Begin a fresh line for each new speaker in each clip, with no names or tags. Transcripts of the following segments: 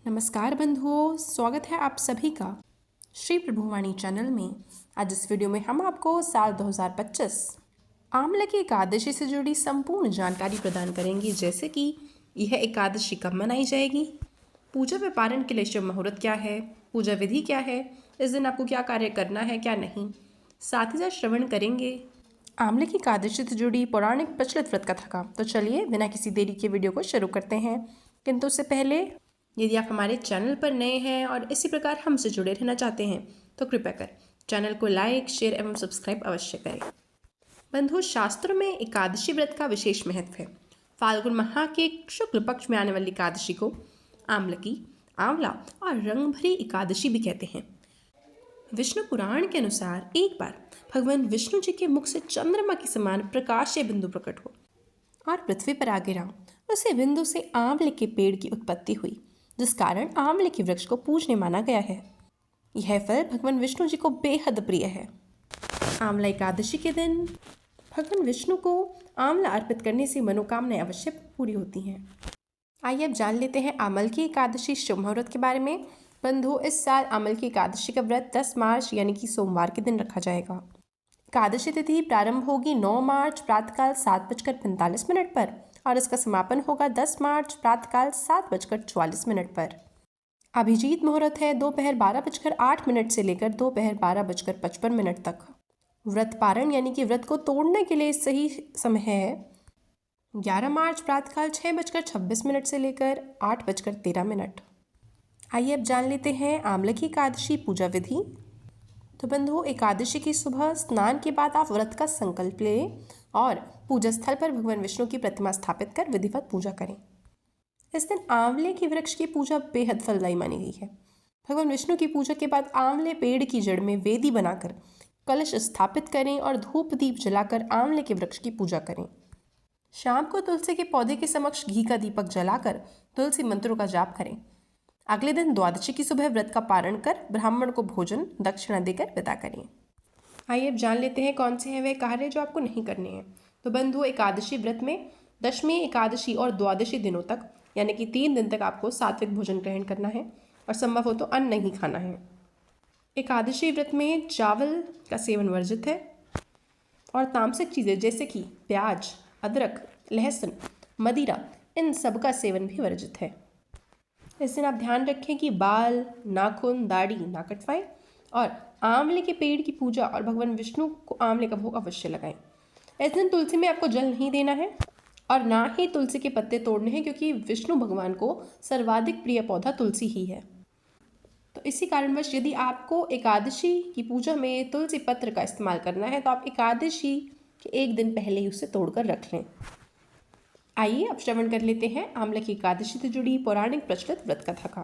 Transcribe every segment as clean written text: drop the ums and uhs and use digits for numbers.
नमस्कार बंधुओं, स्वागत है आप सभी का श्री प्रभुवाणी चैनल में। आज इस वीडियो में हम आपको साल 2025 आंवले की एकादशी से जुड़ी संपूर्ण जानकारी प्रदान करेंगे, जैसे कि यह एकादशी कब मनाई जाएगी, पूजा व पारण के लिए शुभ मुहूर्त क्या है, पूजा विधि क्या है, इस दिन आपको क्या कार्य करना है क्या नहीं। साथ ही साथ श्रवण करेंगे आंवले की एकादशी से जुड़ी पौराणिक प्रचलित व्रत कथा का। तो चलिए बिना किसी देरी के वीडियो को शुरू करते हैं। किंतु उससे पहले यदि आप हमारे चैनल पर नए हैं और इसी प्रकार हमसे जुड़े रहना चाहते हैं तो कृपया कर चैनल को लाइक, शेयर एवं सब्सक्राइब अवश्य करें। बंधु, शास्त्रों में एकादशी व्रत का विशेष महत्व है। फाल्गुन माह के शुक्ल पक्ष में आने वाली एकादशी को आंवलकी, आंवला और रंगभरी एकादशी भी कहते हैं। विष्णु पुराण के अनुसार एक बार भगवान विष्णु जी के मुख से चंद्रमा के समान प्रकाशीय बिंदु प्रकट हो और पृथ्वी पर आ गिरा। उसी बिंदु से आंवले के पेड़ की उत्पत्ति हुई, जिस कारण आंवले के वृक्ष को पूजनीय माना गया है। यह फल भगवान विष्णु जी को बेहद प्रिय है। आंवला एकादशी के दिन भगवान विष्णु को आंवला अर्पित करने से मनोकामनाएं अवश्य पूरी होती हैं। आइए अब जान लेते हैं आंवल की एकादशी शुभ मुहूर्त के बारे में। बंधु, इस साल आंवल की एकादशी का व्रत 10 मार्च यानी कि सोमवार के दिन रखा जाएगा। एकादशी तिथि प्रारंभ होगी 9 मार्च प्रातःकाल 7:45 पर और इसका समापन होगा 10 मार्च प्रातःकाल 7:44 पर। अभिजीत मुहूर्त है दोपहर 12:08 से लेकर दोपहर 12:55 तक। व्रत पारण यानी कि व्रत को तोड़ने के लिए सही समय है 11 मार्च प्रातःकाल 6:26 से लेकर 8:13। आइए अब जान लेते हैं आंवले की एकादशी पूजा विधि। तो बंधुओं, एकादशी की सुबह स्नान के बाद आप व्रत का संकल्प लें और पूजा स्थल पर भगवान विष्णु की प्रतिमा स्थापित कर विधिवत पूजा करें। इस दिन आंवले के वृक्ष की पूजा बेहद फलदायी मानी गई है। भगवान विष्णु की पूजा के बाद आंवले पेड़ की जड़ में वेदी बनाकर कलश स्थापित करें और धूप दीप जलाकर आंवले के वृक्ष की पूजा करें। शाम को तुलसी के पौधे के समक्ष घी का दीपक जलाकर तुलसी मंत्रों का जाप करें। अगले दिन द्वादशी की सुबह व्रत का पारण कर ब्राह्मण को भोजन दक्षिणा देकर विदा करें। आइए अब जान लेते हैं कौन से हैं वे कार्य जो आपको नहीं करने हैं। तो बंधु, एकादशी व्रत में दशमी, एकादशी और द्वादशी दिनों तक यानी कि 3 दिन तक आपको सात्विक भोजन ग्रहण करना है और संभव हो तो अन्न नहीं खाना है। एकादशी व्रत में चावल का सेवन वर्जित है और तामसिक चीज़ें जैसे कि प्याज, अदरक, लहसुन, मदिरा, इन सब का सेवन भी वर्जित है। इस दिन आप ध्यान रखें कि बाल, नाखून, दाढ़ी ना कटवाएं और आंवले के पेड़ की पूजा और भगवान विष्णु को आंवले का भोग अवश्य लगाएं। इस दिन तुलसी में आपको जल नहीं देना है और ना ही तुलसी के पत्ते तोड़ने हैं, क्योंकि विष्णु भगवान को सर्वाधिक प्रिय पौधा तुलसी ही है। तो इसी कारणवश यदि आपको एकादशी की पूजा में तुलसी पत्र का इस्तेमाल करना है तो आप एकादशी के एक दिन पहले ही उसे तोड़कर रख लें। आइए अब श्रवण कर लेते हैं आंवले की एकादशी से जुड़ी पौराणिक प्रचलित व्रत कथा का।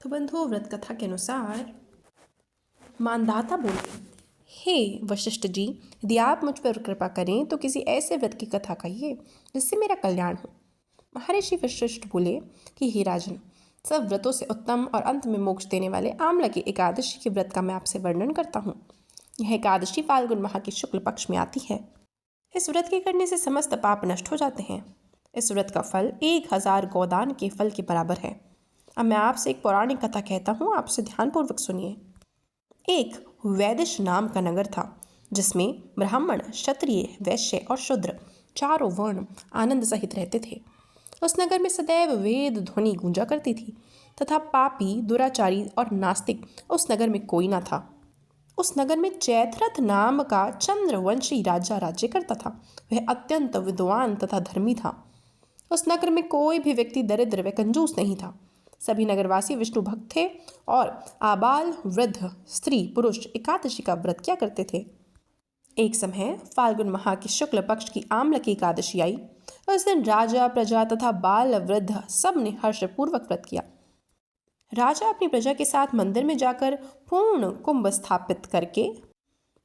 तो बंधुओं, व्रत कथा के अनुसार मानधाता बोले, हे वशिष्ठ जी, यदि आप मुझ पर कृपा करें तो किसी ऐसे व्रत की कथा कहिए जिससे मेरा कल्याण हो। महर्षि वशिष्ठ बोले कि हे राजन, सब व्रतों से उत्तम और अंत में मोक्ष देने वाले आंवला की एकादशी के व्रत का मैं आपसे वर्णन करता हूँ। यह एकादशी फाल्गुन माह के शुक्ल पक्ष में आती है। इस व्रत के करने से समस्त पाप नष्ट हो जाते हैं। इस व्रत का फल 1000 गोदान के फल के बराबर है। अब मैं आपसे एक पौराणिक कथा कहता हूँ, आपसे ध्यानपूर्वक सुनिए। एक वैदिश नाम का नगर था, जिसमें ब्राह्मण, क्षत्रिय, वैश्य और शूद्र चारों वर्ण आनंद सहित रहते थे। उस नगर में सदैव वेद ध्वनि गूंजा करती थी तथा पापी, दुराचारी और नास्तिक उस नगर में कोई ना था। उस नगर में जयद्रथ नाम का चंद्रवंशी राजा राज्य करता था। वह अत्यंत विद्वान तथा धर्मी था। उस नगर में कोई भी व्यक्ति दरिद्र व कंजूस नहीं था। सभी नगरवासी विष्णु भक्त थे और आबाल, वृद्ध, स्त्री, पुरुष एकादशी का व्रत किया करते थे। एक समय फाल्गुन माह की शुक्ल पक्ष की आंवला की एकादशी आई। उस दिन राजा, प्रजा तथा बाल, वृद्ध सब ने हर्षपूर्वक व्रत किया। राजा अपनी प्रजा के साथ मंदिर में जाकर पूर्ण कुंभ स्थापित करके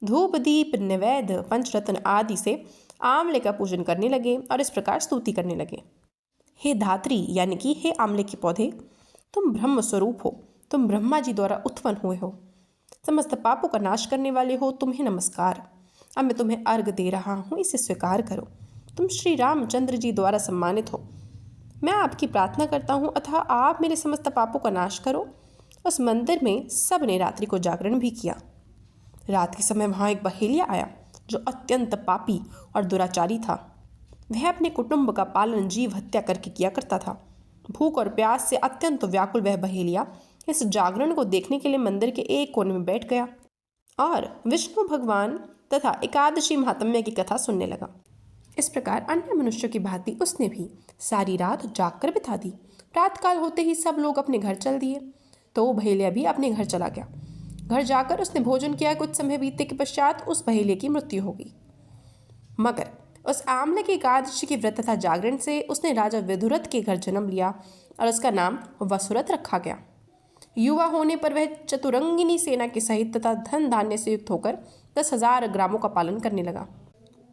धूप, दीप, नैवेद्य, पंचरत्न आदि से आंवले का पूजन करने लगे और इस प्रकार स्तुति करने लगे। हे धात्री यानी कि हे आंवले के पौधे, तुम ब्रह्म स्वरूप हो, तुम ब्रह्मा जी द्वारा उत्पन्न हुए हो, समस्त पापों का नाश करने वाले हो, तुम्हें नमस्कार। अब मैं तुम्हें अर्घ दे रहा हूँ, इसे स्वीकार करो। तुम श्री रामचंद्र जी द्वारा सम्मानित हो। मैं आपकी प्रार्थना करता हूँ अतः आप मेरे समस्त पापों का नाश करो। उस मंदिर में सब ने रात्रि को जागरण भी किया। रात के समय वहाँ एक बहेलिया आया जो अत्यंत पापी और दुराचारी था। वह अपने कुटुंब का पालन जीव हत्या करके किया करता था। भूख और प्यास से अत्यंत व्याकुल वह बहेलिया इस जागरण को देखने के लिए मंदिर के एक कोने में बैठ गया और विष्णु भगवान तथा एकादशी महात्म्य की कथा सुनने लगा। इस प्रकार अन्य मनुष्यों की भांति उसने भी सारी रात जागकर बिता दी। प्रातःकाल होते ही सब लोग अपने घर चल दिए तो बहेलिया भी अपने घर चला गया। घर जाकर उसने भोजन किया। कुछ समय बीतने के पश्चात उस बहेलिया की मृत्यु हो गई। मगर उस आम्ल की एकादशी के व्रत तथा जागरण से उसने राजा विदुरथ के घर जन्म लिया और उसका नाम वसुरथ रखा गया। युवा होने पर वह चतुरंगिनी सेना के सहित तथा धन धान्य से युक्त होकर 10,000 ग्रामों का पालन करने लगा।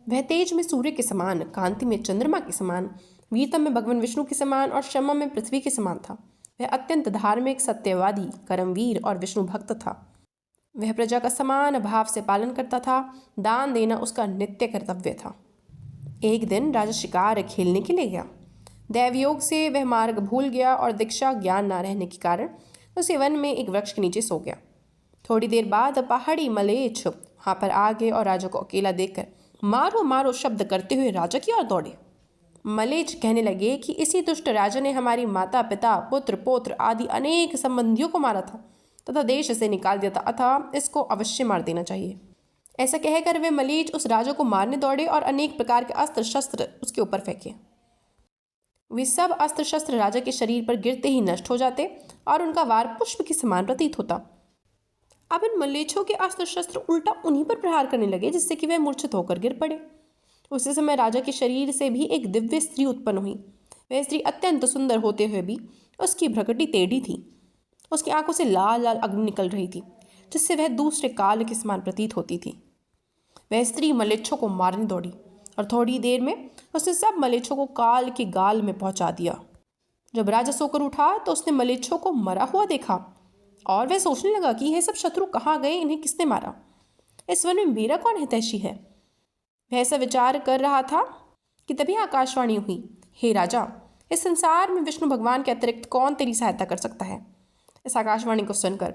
वह तेज में सूर्य के समान, कांति में चंद्रमा के समान, वीरता में भगवान विष्णु के समान और क्षमा में पृथ्वी के समान था। वह अत्यंत धार्मिक, सत्यवादी, कर्मवीर और विष्णु भक्त था। वह प्रजा का समान भाव से पालन करता था। दान देना उसका नित्य कर्तव्य था। एक दिन राजा शिकार खेलने के लिए गया। दैवयोग से वह मार्ग भूल गया और दीक्षा ज्ञान न रहने के कारण उसे वन में एक वृक्ष के नीचे सो गया। थोड़ी देर बाद पहाड़ी मलेच्छ वहाँ पर आ गए और राजा को अकेला देखकर मारो मारो शब्द करते हुए राजा की ओर दौड़े। मलेच्छ कहने लगे कि इसी दुष्ट राजा ने हमारी माता पिता पुत्र पौत्र आदि अनेक संबंधियों को मारा था तथा देश से निकाल दिया था, अतः इसको अवश्य मार देना चाहिए। ऐसा कहकर वे मलेच्छ उस राजा को मारने दौड़े और अनेक प्रकार के अस्त्र शस्त्र उसके ऊपर फेंके। वे सब अस्त्र शस्त्र राजा के शरीर पर गिरते ही नष्ट हो जाते और उनका वार पुष्प के समान प्रतीत होता। अब इन मलेच्छों के अस्त्र शस्त्र उल्टा उन्हीं पर प्रहार करने लगे जिससे कि वह मूर्छित होकर गिर पड़े। उसी समय राजा के शरीर से भी एक दिव्य स्त्री उत्पन्न हुई। वह स्त्री अत्यंत सुंदर होते हुए भी उसकी भ्रकटी टेढ़ी थी। उसकी आंखों से लाल लाल अग्नि निकल रही थी जिससे वह दूसरे काल के समान प्रतीत होती थी। वह स्त्री मलेच्छों को मारने दौड़ी और थोड़ी देर में उसने सब मलेच्छों को काल के गाल में पहुंचा दिया। जब राजा सोकर उठा तो उसने मलेच्छों को मरा हुआ देखा और वह सोचने लगा कि यह सब शत्रु कहाँ गए, इन्हें किसने मारा, इस वन में मेरा कौन हितैषी है। वह ऐसा विचार कर रहा था कि तभी आकाशवाणी हुई, हे राजा, इस संसार में विष्णु भगवान के अतिरिक्त कौन तेरी सहायता कर सकता है। इस आकाशवाणी को सुनकर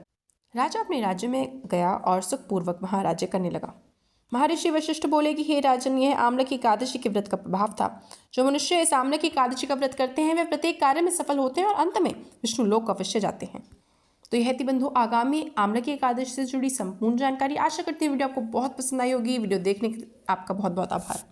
राजा अपने राज्य में गया और सुखपूर्वक वहाँ राज्य करने लगा। महर्षि वशिष्ठ बोले कि हे राजन, यह आम्ल की एकादशी के व्रत का प्रभाव था। जो मनुष्य इस आम्ल की एकादशी का व्रत करते हैं वे प्रत्येक कार्य में सफल होते हैं और अंत में विष्णु लोक अवश्य जाते हैं। तो यह थी बंधु आगामी आम्ल की एकादशी से जुड़ी संपूर्ण जानकारी। आशा करती हूँ वीडियो आपको बहुत पसंद आई होगी। वीडियो देखने के लिए आपका बहुत बहुत आभार।